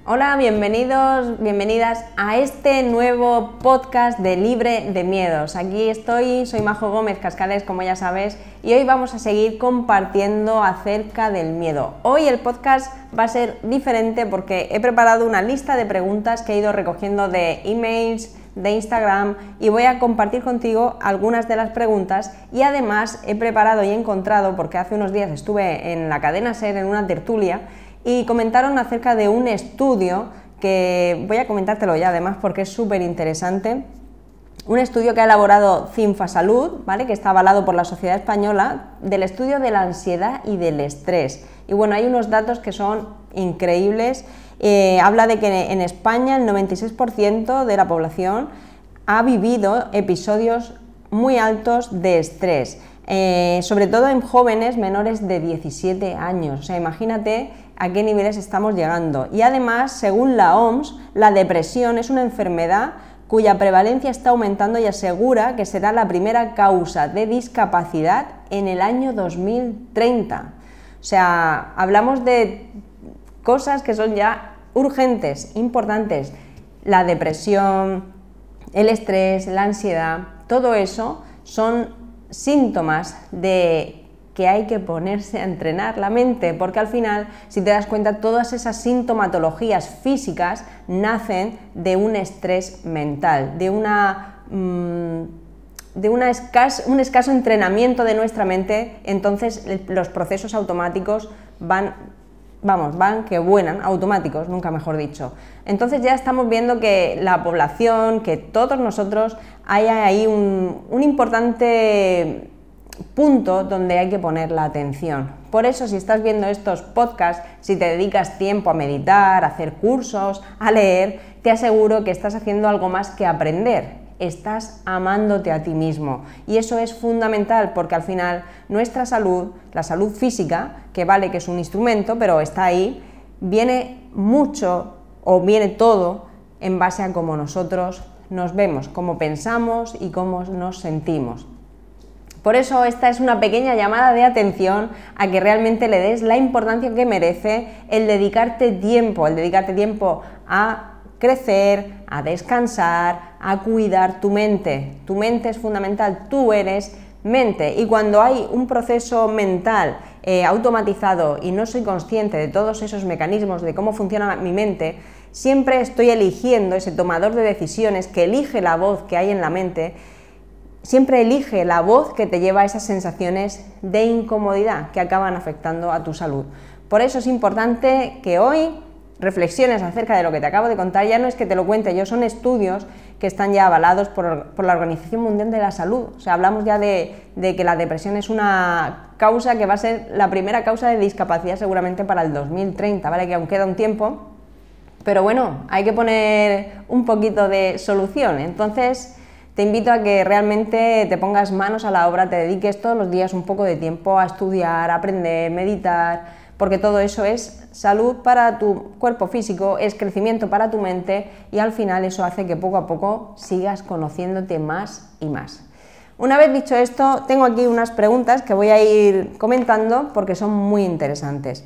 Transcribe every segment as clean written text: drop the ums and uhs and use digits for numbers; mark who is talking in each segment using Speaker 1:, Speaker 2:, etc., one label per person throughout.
Speaker 1: Hola, bienvenidos, bienvenidas a este nuevo podcast de Libre de Miedos. Aquí estoy, soy Majo Gómez Cascales, como ya sabes, y hoy vamos a seguir compartiendo acerca del miedo. Hoy el podcast va a ser diferente porque he preparado una lista de preguntas que he ido recogiendo de emails, de Instagram, y voy a compartir contigo algunas de las preguntas. Y además he preparado y he encontrado, porque hace unos días estuve en la cadena SER en una tertulia y comentaron acerca de un estudio que voy a comentártelo ya además porque es súper interesante. Un estudio que ha elaborado Cinfasalud, ¿vale? Que está avalado por la Sociedad Española, del estudio de la ansiedad y del estrés. Y bueno, hay unos datos que son increíbles. Habla de que en España el 96% de la población ha vivido episodios muy altos de estrés, sobre todo en jóvenes menores de 17 años. O sea, imagínate a qué niveles estamos llegando. Y además, según la OMS, la depresión es una enfermedad cuya prevalencia está aumentando y asegura que será la primera causa de discapacidad en el año 2030. O sea, hablamos de cosas que son ya urgentes, importantes. La depresión, el estrés, la ansiedad, todo eso son síntomas de que hay que ponerse a entrenar la mente, porque al final, si te das cuenta, todas esas sintomatologías físicas nacen de un estrés mental, de un escaso entrenamiento de nuestra mente. Entonces los procesos automáticos van que vuelan, automáticos, nunca mejor dicho. Entonces ya estamos viendo que la población, que todos nosotros, hay ahí un importante punto donde hay que poner la atención. Por eso, si estás viendo estos podcasts, si te dedicas tiempo a meditar, a hacer cursos, a leer, te aseguro que estás haciendo algo más que aprender. Estás amándote a ti mismo, y eso es fundamental, porque al final nuestra salud, la salud física, que vale que es un instrumento, pero está ahí, viene mucho o viene todo en base a cómo nosotros nos vemos, cómo pensamos y cómo nos sentimos. Por eso esta es una pequeña llamada de atención a que realmente le des la importancia que merece el dedicarte tiempo a crecer, a descansar, a cuidar tu mente. Tu mente es fundamental, tú eres mente, y cuando hay un proceso mental automatizado y no soy consciente de todos esos mecanismos, de cómo funciona mi mente, siempre estoy eligiendo ese tomador de decisiones que elige la voz que hay en la mente. Siempre elige la voz que te lleva a esas sensaciones de incomodidad que acaban afectando a tu salud. Por eso es importante que hoy reflexiones acerca de lo que te acabo de contar. Ya no es que te lo cuente yo, son estudios que están ya avalados por la Organización Mundial de la Salud. O sea, hablamos ya de que la depresión es una causa que va a ser la primera causa de discapacidad seguramente para el 2030, ¿vale? Que aún queda un tiempo, pero bueno, hay que poner un poquito de solución. Entonces te invito a que realmente te pongas manos a la obra, te dediques todos los días un poco de tiempo a estudiar, a aprender, meditar, porque todo eso es salud para tu cuerpo físico, es crecimiento para tu mente, y al final eso hace que poco a poco sigas conociéndote más y más. Una vez dicho esto, tengo aquí unas preguntas que voy a ir comentando porque son muy interesantes.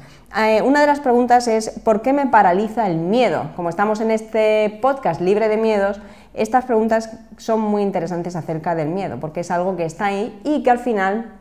Speaker 1: Una de las preguntas es: ¿por qué me paraliza el miedo? Como estamos en este podcast libre de miedos, estas preguntas son muy interesantes acerca del miedo, porque es algo que está ahí y que al final,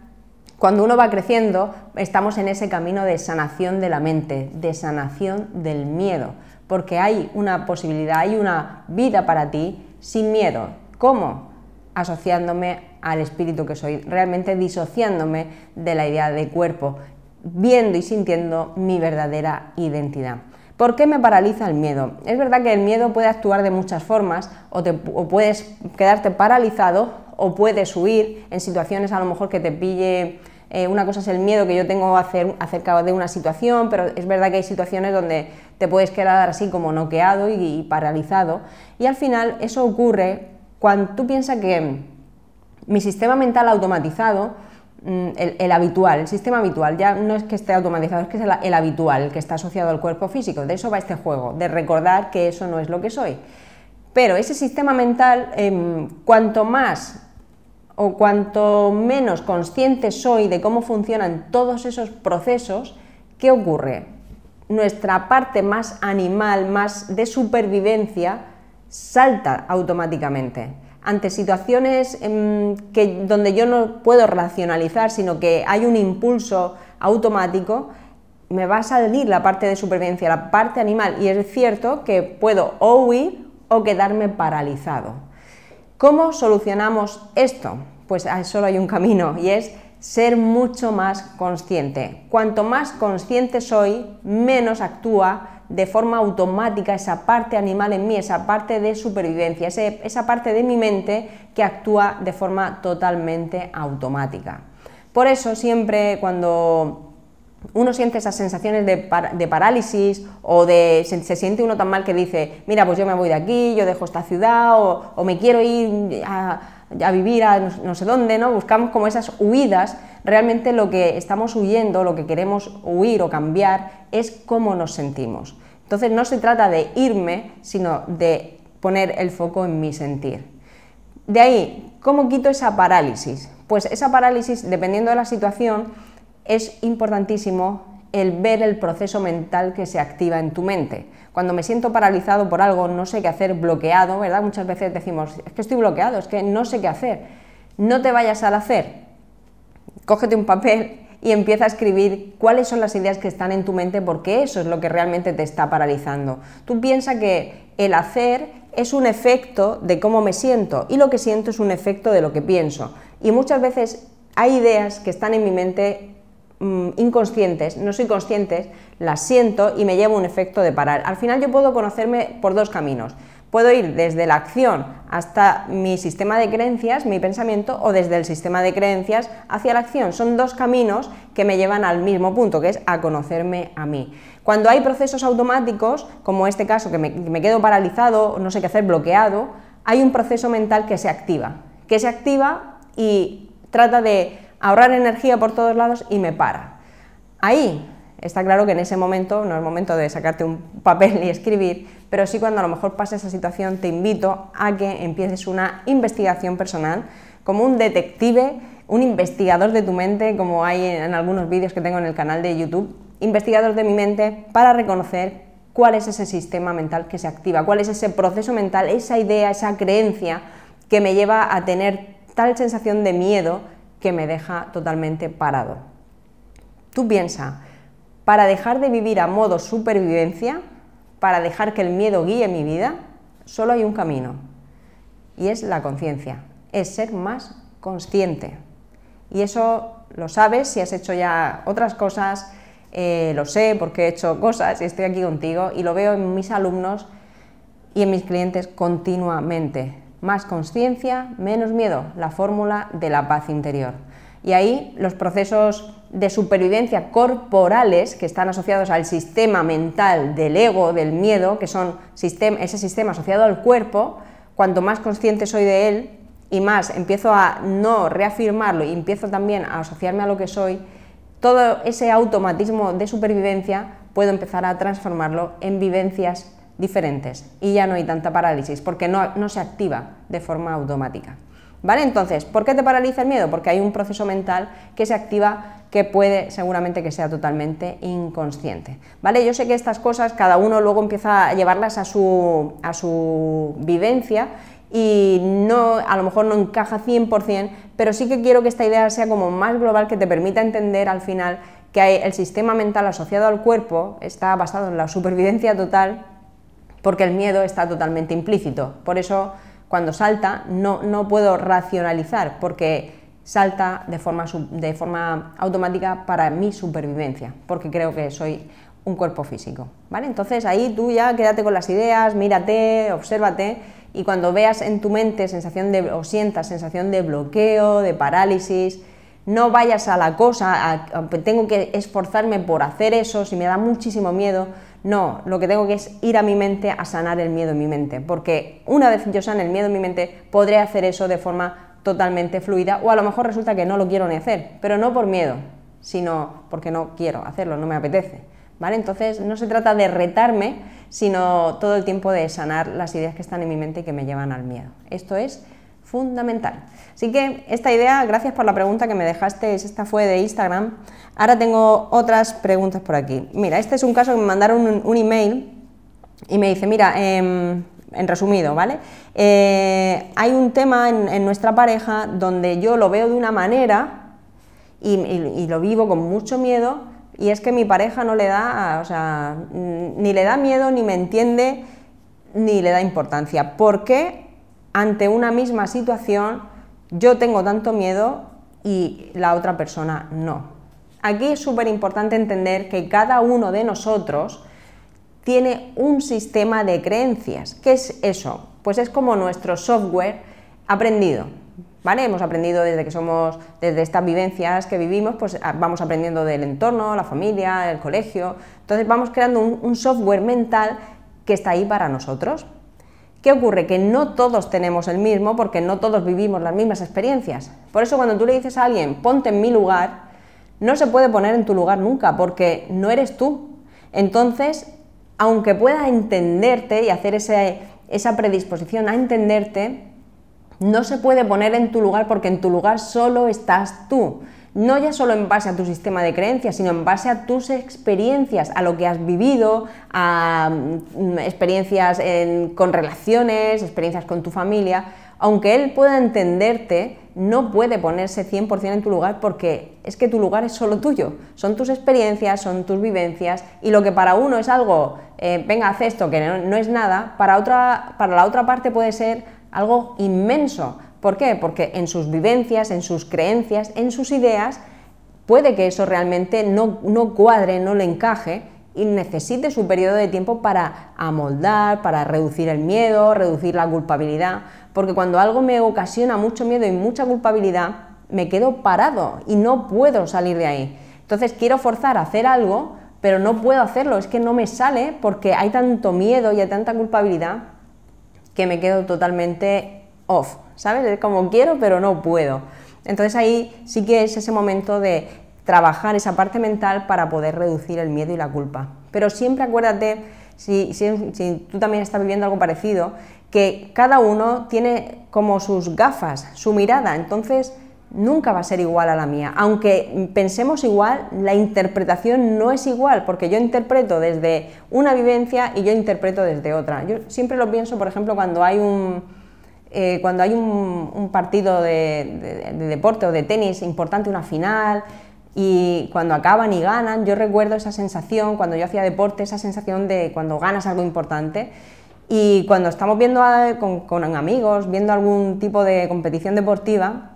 Speaker 1: cuando uno va creciendo, estamos en ese camino de sanación de la mente, de sanación del miedo, porque hay una posibilidad, hay una vida para ti sin miedo. ¿Cómo? Asociándome al espíritu que soy, realmente disociándome de la idea de cuerpo, viendo y sintiendo mi verdadera identidad. ¿Por qué me paraliza el miedo? Es verdad que el miedo puede actuar de muchas formas, o puedes quedarte paralizado, o puedes huir en situaciones a lo mejor que te pille. Una cosa es el miedo que yo tengo acerca de una situación, pero es verdad que hay situaciones donde te puedes quedar así como noqueado y paralizado, y al final eso ocurre cuando tú piensas que mi sistema mental automatizado, el habitual, el sistema habitual, ya no es que esté automatizado, es que es el habitual, el que está asociado al cuerpo físico. De eso va este juego, de recordar que eso no es lo que soy. Pero ese sistema mental, cuanto más o cuanto menos consciente soy de cómo funcionan todos esos procesos, ¿qué ocurre? nuestra parte más animal, más de supervivencia, salta automáticamente. Ante situaciones donde yo no puedo racionalizar, sino que hay un impulso automático, me va a salir la parte de supervivencia, la parte animal, y es cierto que puedo o huir o quedarme paralizado. ¿Cómo solucionamos esto? Pues solo hay un camino, y es ser mucho más consciente. Cuanto más consciente soy, menos actúa de forma automática esa parte animal en mí, esa parte de supervivencia, esa parte de mi mente que actúa de forma totalmente automática. Por eso siempre cuando uno siente esas sensaciones de parálisis o se siente uno tan mal que dice, mira, pues yo me voy de aquí, yo dejo esta ciudad o me quiero ir a vivir a no sé dónde, ¿no? Buscamos como esas huidas. Realmente lo que estamos huyendo, lo que queremos huir o cambiar es cómo nos sentimos. Entonces no se trata de irme, sino de poner el foco en mi sentir. De ahí, ¿cómo quito esa parálisis? Pues esa parálisis, dependiendo de la situación, es importantísimo el ver el proceso mental que se activa en tu mente. Cuando me siento paralizado por algo, no sé qué hacer, bloqueado, ¿verdad? Muchas veces decimos, es que estoy bloqueado, es que no sé qué hacer. No te vayas al hacer. Cógete un papel y empieza a escribir cuáles son las ideas que están en tu mente, porque eso es lo que realmente te está paralizando. Tú piensas que el hacer es un efecto de cómo me siento y lo que siento es un efecto de lo que pienso. Y muchas veces hay ideas que están en mi mente inconscientes, no soy consciente, las siento y me lleva un efecto de parar. Al final yo puedo conocerme por dos caminos. Puedo ir desde la acción hasta mi sistema de creencias, mi pensamiento, o desde el sistema de creencias hacia la acción. Son dos caminos que me llevan al mismo punto, que es a conocerme a mí. Cuando hay procesos automáticos, como este caso, que me quedo paralizado, no sé qué hacer, bloqueado, hay un proceso mental que se activa y trata de ahorrar energía por todos lados y me para. Ahí está claro que en ese momento no es momento de sacarte un papel y escribir, pero sí cuando a lo mejor pasa esa situación te invito a que empieces una investigación personal, como un detective, un investigador de tu mente, como hay en algunos vídeos que tengo en el canal de YouTube, investigador de mi mente, para reconocer cuál es ese sistema mental que se activa, cuál es ese proceso mental, esa idea, esa creencia que me lleva a tener tal sensación de miedo que me deja totalmente parado. Tú piensa, para dejar de vivir a modo supervivencia, para dejar que el miedo guíe mi vida, solo hay un camino, y es la conciencia, es ser más consciente. Y eso lo sabes si has hecho ya otras cosas, lo sé porque he hecho cosas y estoy aquí contigo y lo veo en mis alumnos y en mis clientes continuamente. Más conciencia, menos miedo, la fórmula de la paz interior. Y ahí los procesos de supervivencia corporales que están asociados al sistema mental del ego, del miedo, que son ese sistema asociado al cuerpo, cuanto más consciente soy de él y más empiezo a no reafirmarlo y empiezo también a asociarme a lo que soy, todo ese automatismo de supervivencia puedo empezar a transformarlo en vivencias diferentes y ya no hay tanta parálisis porque no se activa de forma automática. ¿Vale? Entonces, ¿por qué te paraliza el miedo? Porque hay un proceso mental que se activa que puede seguramente que sea totalmente inconsciente. ¿Vale? Yo sé que estas cosas cada uno luego empieza a llevarlas a su vivencia y a lo mejor no encaja 100%, pero sí que quiero que esta idea sea como más global, que te permita entender al final que el sistema mental asociado al cuerpo está basado en la supervivencia total, porque el miedo está totalmente implícito. Por eso cuando salta no puedo racionalizar, porque salta de forma automática para mi supervivencia, porque creo que soy un cuerpo físico, ¿vale? Entonces ahí tú ya quédate con las ideas, mírate, obsérvate, y cuando veas en tu mente o sientas sensación de bloqueo, de parálisis, no vayas a la cosa, tengo que esforzarme por hacer eso, si me da muchísimo miedo. No, lo que tengo que es ir a mi mente a sanar el miedo en mi mente, porque una vez yo sane el miedo en mi mente, podré hacer eso de forma totalmente fluida, o a lo mejor resulta que no lo quiero ni hacer, pero no por miedo, sino porque no quiero hacerlo, no me apetece, ¿vale? Entonces no se trata de retarme, sino todo el tiempo de sanar las ideas que están en mi mente y que me llevan al miedo. Esto es fundamental. Así que esta idea, gracias por la pregunta que me dejaste, esta fue de Instagram. Ahora tengo otras preguntas por aquí. Mira, este es un caso que me mandaron un email y me dice, mira, en resumido, ¿vale? Hay un tema en nuestra pareja donde yo lo veo de una manera y lo vivo con mucho miedo, y es que mi pareja no le da, o sea, ni le da miedo, ni me entiende, ni le da importancia. ¿Por qué ante una misma situación yo tengo tanto miedo y la otra persona no? Aquí es súper importante entender que cada uno de nosotros tiene un sistema de creencias. ¿Qué es eso? Pues es como nuestro software aprendido, ¿vale? Hemos aprendido desde estas vivencias que vivimos, pues vamos aprendiendo del entorno, la familia, el colegio. Entonces vamos creando un software mental que está ahí para nosotros. ¿Qué ocurre? Que no todos tenemos el mismo, porque no todos vivimos las mismas experiencias. Por eso cuando tú le dices a alguien, ponte en mi lugar, no se puede poner en tu lugar nunca, porque no eres tú. Entonces, aunque pueda entenderte y hacer esa predisposición a entenderte, no se puede poner en tu lugar, porque en tu lugar solo estás tú. No ya solo en base a tu sistema de creencias, sino en base a tus experiencias, a lo que has vivido, a experiencias con relaciones, experiencias con tu familia. Aunque él pueda entenderte, no puede ponerse 100% en tu lugar, porque es que tu lugar es solo tuyo. Son tus experiencias, son tus vivencias, y lo que para uno es algo, venga, haz esto, que no es nada, para la otra parte puede ser algo inmenso. ¿Por qué? Porque en sus vivencias, en sus creencias, en sus ideas, puede que eso realmente no cuadre, no le encaje, y necesite su periodo de tiempo para amoldar, para reducir el miedo, reducir la culpabilidad, porque cuando algo me ocasiona mucho miedo y mucha culpabilidad, me quedo parado y no puedo salir de ahí. Entonces quiero forzar a hacer algo, pero no puedo hacerlo, es que no me sale porque hay tanto miedo y hay tanta culpabilidad que me quedo totalmente off, ¿sabes? Es como quiero, pero no puedo. Entonces ahí sí que es ese momento de trabajar esa parte mental para poder reducir el miedo y la culpa. Pero siempre acuérdate, si tú también estás viviendo algo parecido, que cada uno tiene como sus gafas, su mirada, entonces nunca va a ser igual a la mía. Aunque pensemos igual, la interpretación no es igual, porque yo interpreto desde una vivencia y yo interpreto desde otra. Yo siempre lo pienso, por ejemplo, cuando hay un partido de deporte o de tenis importante, una final, y cuando acaban y ganan, yo recuerdo esa sensación, cuando yo hacía deporte, esa sensación de cuando ganas algo importante. Y cuando estamos viendo con amigos, viendo algún tipo de competición deportiva,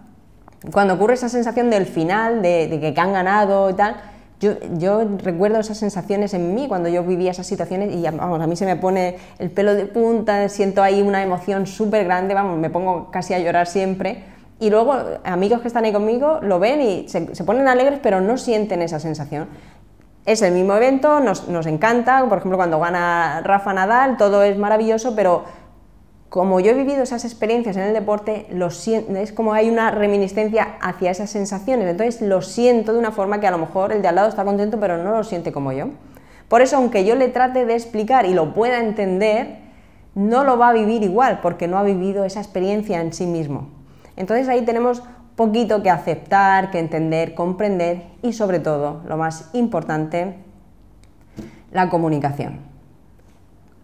Speaker 1: cuando ocurre esa sensación del final, de que han ganado y tal, yo recuerdo esas sensaciones en mí cuando yo vivía esas situaciones, y vamos, a mí se me pone el pelo de punta, siento ahí una emoción súper grande, vamos, me pongo casi a llorar siempre. Y luego amigos que están ahí conmigo lo ven y se ponen alegres, pero no sienten esa sensación. Es el mismo evento, nos encanta, por ejemplo cuando gana Rafa Nadal, todo es maravilloso, pero como yo he vivido esas experiencias en el deporte, es como hay una reminiscencia hacia esas sensaciones, entonces lo siento de una forma que a lo mejor el de al lado está contento, pero no lo siente como yo. Por eso, aunque yo le trate de explicar y lo pueda entender, no lo va a vivir igual, porque no ha vivido esa experiencia en sí mismo. Entonces ahí tenemos poquito que aceptar, que entender, comprender y sobre todo, lo más importante, la comunicación.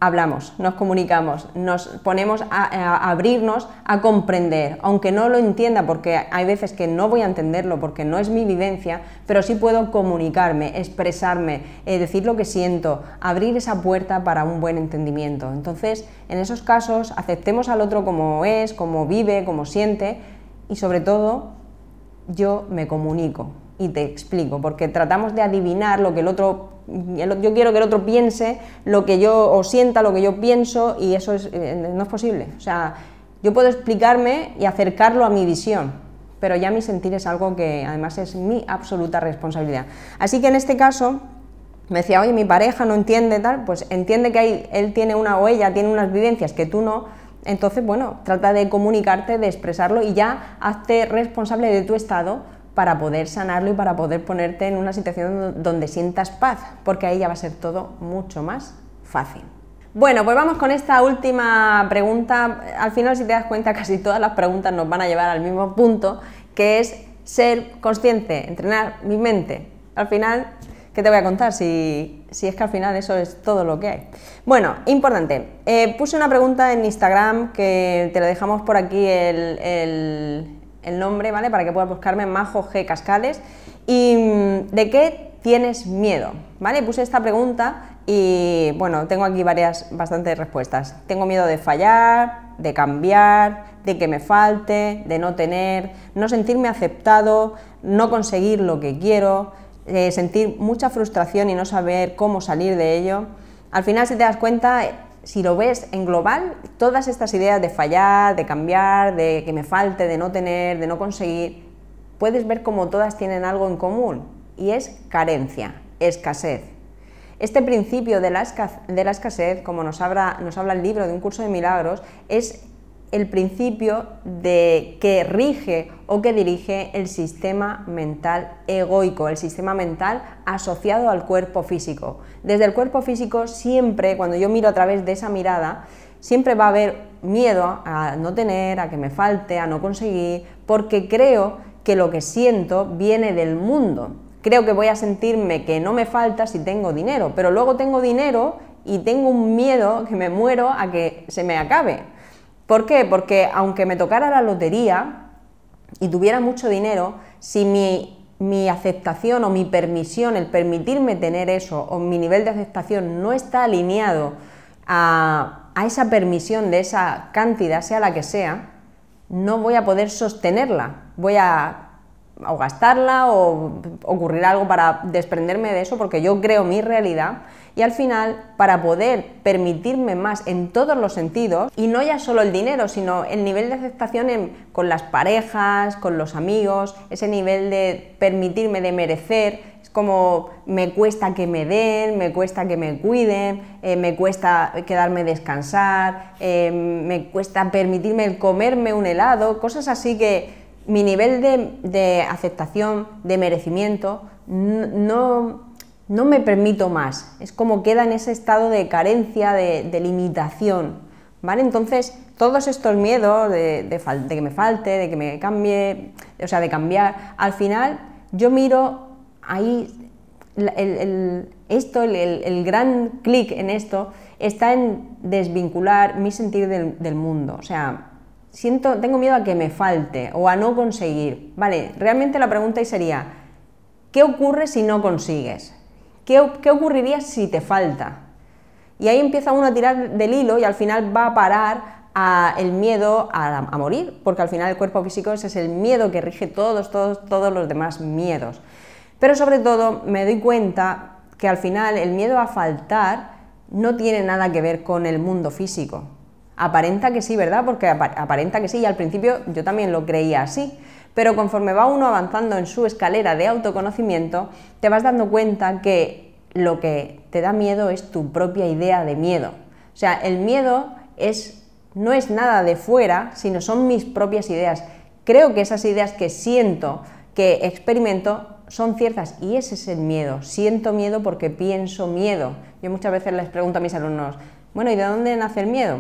Speaker 1: Hablamos, nos comunicamos, nos ponemos a abrirnos a comprender, aunque no lo entienda, porque hay veces que no voy a entenderlo porque no es mi vivencia, pero sí puedo comunicarme, expresarme, decir lo que siento, abrir esa puerta para un buen entendimiento. Entonces, en esos casos, aceptemos al otro como es, como vive, como siente, y sobre todo, yo me comunico y te explico, porque tratamos de adivinar lo que el otro, yo quiero que el otro piense lo que yo, o sienta lo que yo pienso, y eso no es posible. O sea, yo puedo explicarme y acercarlo a mi visión, pero ya mi sentir es algo que además es mi absoluta responsabilidad. Así que en este caso me decía, oye, mi pareja no entiende tal, pues entiende que él tiene o ella tiene unas vivencias que tú no. Entonces, bueno, trata de comunicarte, de expresarlo, y ya hazte responsable de tu estado para poder sanarlo y para poder ponerte en una situación donde sientas paz, porque ahí ya va a ser todo mucho más fácil. Bueno, pues vamos con esta última pregunta. Al final, si te das cuenta, casi todas las preguntas nos van a llevar al mismo punto, que es ser consciente, entrenar mi mente. Al final, ¿qué te voy a contar? Si es que al final eso es todo lo que hay. Bueno, importante. Puse una pregunta en Instagram, que te lo dejamos por aquí el nombre, ¿vale? Para que puedas buscarme, Majo G. Cascales. Y ¿de qué tienes miedo? ¿Vale? Puse esta pregunta y bueno, tengo aquí bastantes respuestas. Tengo miedo de fallar, de cambiar, de que me falte, de no tener, no sentirme aceptado, no conseguir lo que quiero, sentir mucha frustración y no saber cómo salir de ello. Al final, si te das cuenta, si lo ves en global, todas estas ideas de fallar, de cambiar, de que me falte, de no tener, de no conseguir, puedes ver cómo todas tienen algo en común, y es carencia, escasez. Este principio de la escasez, como nos habla el libro de Un Curso de Milagros, es el principio que rige o que dirige el sistema mental egoico, el sistema mental asociado al cuerpo físico. Desde el cuerpo físico siempre, cuando yo miro a través de esa mirada, siempre va a haber miedo a no tener, a que me falte, a no conseguir, porque creo que lo que siento viene del mundo. Creo que voy a sentirme que no me falta si tengo dinero, pero luego tengo dinero y tengo un miedo que me muero a que se me acabe. ¿Por qué? Porque aunque me tocara la lotería y tuviera mucho dinero, si mi aceptación o mi permisión, el permitirme tener eso, o mi nivel de aceptación no está alineado a esa permisión de esa cantidad, sea la que sea, no voy a poder sostenerla. Voy a gastarla o ocurrir algo para desprenderme de eso, porque yo creo mi realidad, y al final, para poder permitirme más en todos los sentidos, y no ya solo el dinero, sino el nivel de aceptación con las parejas, con los amigos, ese nivel de permitirme, de merecer, es como me cuesta que me den, me cuesta que me cuiden, me cuesta quedarme descansar, me cuesta permitirme el comerme un helado, cosas así que mi nivel de aceptación, de merecimiento, no me permito más. Es como queda en ese estado de carencia, de limitación, ¿vale? Entonces, todos estos miedos de que me falte, de que me cambie, o sea, de cambiar, al final yo miro ahí, el gran clic en esto está en desvincular mi sentir del mundo, o sea, tengo miedo a que me falte o a no conseguir. Vale, realmente la pregunta ahí sería, ¿qué ocurre si no consigues? ¿Qué ocurriría si te falta? Y ahí empieza uno a tirar del hilo y al final va a parar el miedo a morir, porque al final el cuerpo físico ese es el miedo que rige todos los demás miedos. Pero sobre todo me doy cuenta que al final el miedo a faltar no tiene nada que ver con el mundo físico. Aparenta que sí, ¿verdad? Porque aparenta que sí, y al principio yo también lo creía así, pero conforme va uno avanzando en su escalera de autoconocimiento, te vas dando cuenta que lo que te da miedo es tu propia idea de miedo. O sea, el miedo no es nada de fuera, sino son mis propias ideas. Creo que esas ideas que siento, que experimento, son ciertas, y ese es el miedo. Siento miedo porque pienso miedo. Yo muchas veces les pregunto a mis alumnos, bueno, ¿y de dónde nace el miedo?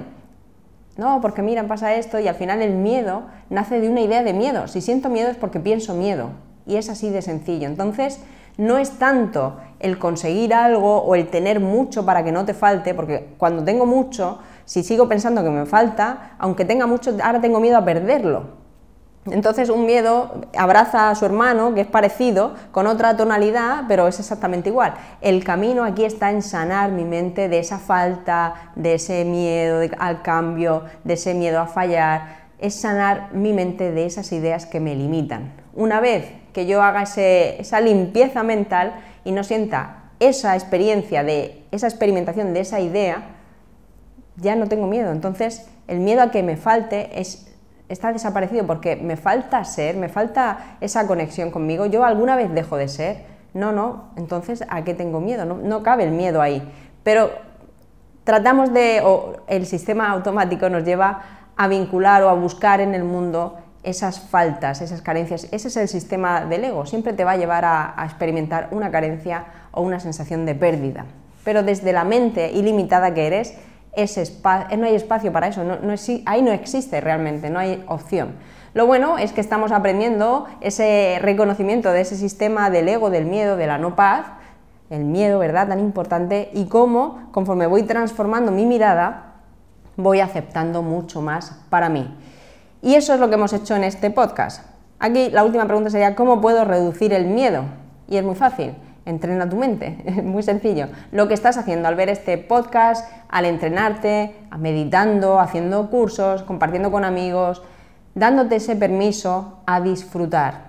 Speaker 1: No, porque mira, pasa esto, y al final el miedo nace de una idea de miedo. Si siento miedo es porque pienso miedo, y es así de sencillo. Entonces, no es tanto el conseguir algo o el tener mucho para que no te falte, porque cuando tengo mucho, si sigo pensando que me falta, aunque tenga mucho, ahora tengo miedo a perderlo. Entonces un miedo abraza a su hermano, que es parecido, con otra tonalidad, pero es exactamente igual. El camino aquí está en sanar mi mente de esa falta, de ese miedo al cambio, de ese miedo a fallar, es sanar mi mente de esas ideas que me limitan. Una vez que yo haga esa limpieza mental y no sienta esa experiencia, esa experimentación de esa idea, ya no tengo miedo. Entonces el miedo a que me falte está desaparecido, porque me falta ser, me falta esa conexión conmigo. ¿Yo alguna vez dejo de ser? No, entonces ¿a qué tengo miedo? No cabe el miedo ahí. Pero tratamos el sistema automático nos lleva a vincular o a buscar en el mundo esas faltas, esas carencias. Ese es el sistema del ego, siempre te va a llevar a experimentar una carencia o una sensación de pérdida. Pero desde la mente ilimitada que eres, no hay espacio para eso, ahí no existe realmente, no hay opción. Lo bueno es que estamos aprendiendo ese reconocimiento de ese sistema del ego, del miedo, de la no paz, el miedo, ¿verdad?, tan importante, y cómo, conforme voy transformando mi mirada, voy aceptando mucho más para mí. Y eso es lo que hemos hecho en este podcast. Aquí la última pregunta sería, ¿cómo puedo reducir el miedo? Y es muy fácil, entrena tu mente, es muy sencillo. Lo que estás haciendo al ver este podcast, al entrenarte, meditando, haciendo cursos, compartiendo con amigos, dándote ese permiso a disfrutar.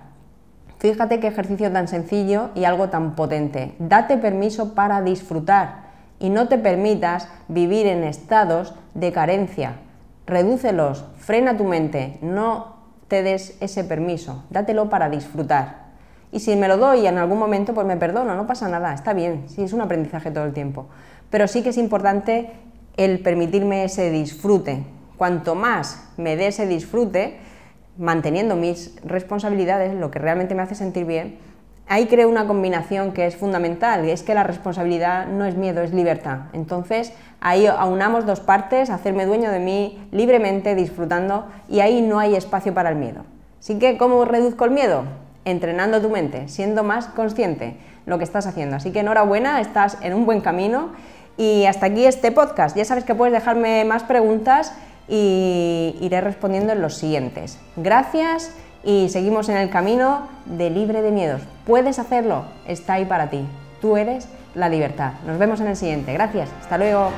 Speaker 1: Fíjate qué ejercicio tan sencillo y algo tan potente. Date permiso para disfrutar y no te permitas vivir en estados de carencia. Redúcelos, frena tu mente, no te des ese permiso, dátelo para disfrutar. Y si me lo doy en algún momento, pues me perdono, no pasa nada, está bien, sí, es un aprendizaje todo el tiempo. Pero sí que es importante el permitirme ese disfrute. Cuanto más me dé ese disfrute, manteniendo mis responsabilidades, lo que realmente me hace sentir bien, ahí creo una combinación que es fundamental, y es que la responsabilidad no es miedo, es libertad. Entonces, ahí aunamos dos partes, hacerme dueño de mí libremente, disfrutando, y ahí no hay espacio para el miedo. Así que, ¿cómo reduzco el miedo? Entrenando tu mente, siendo más consciente lo que estás haciendo. Así que enhorabuena, estás en un buen camino, y hasta aquí este podcast. Ya sabes que puedes dejarme más preguntas y iré respondiendo en los siguientes. Gracias y seguimos en el camino de libre de miedos. Puedes hacerlo, está ahí para ti. Tú eres la libertad. Nos vemos en el siguiente. Gracias, hasta luego.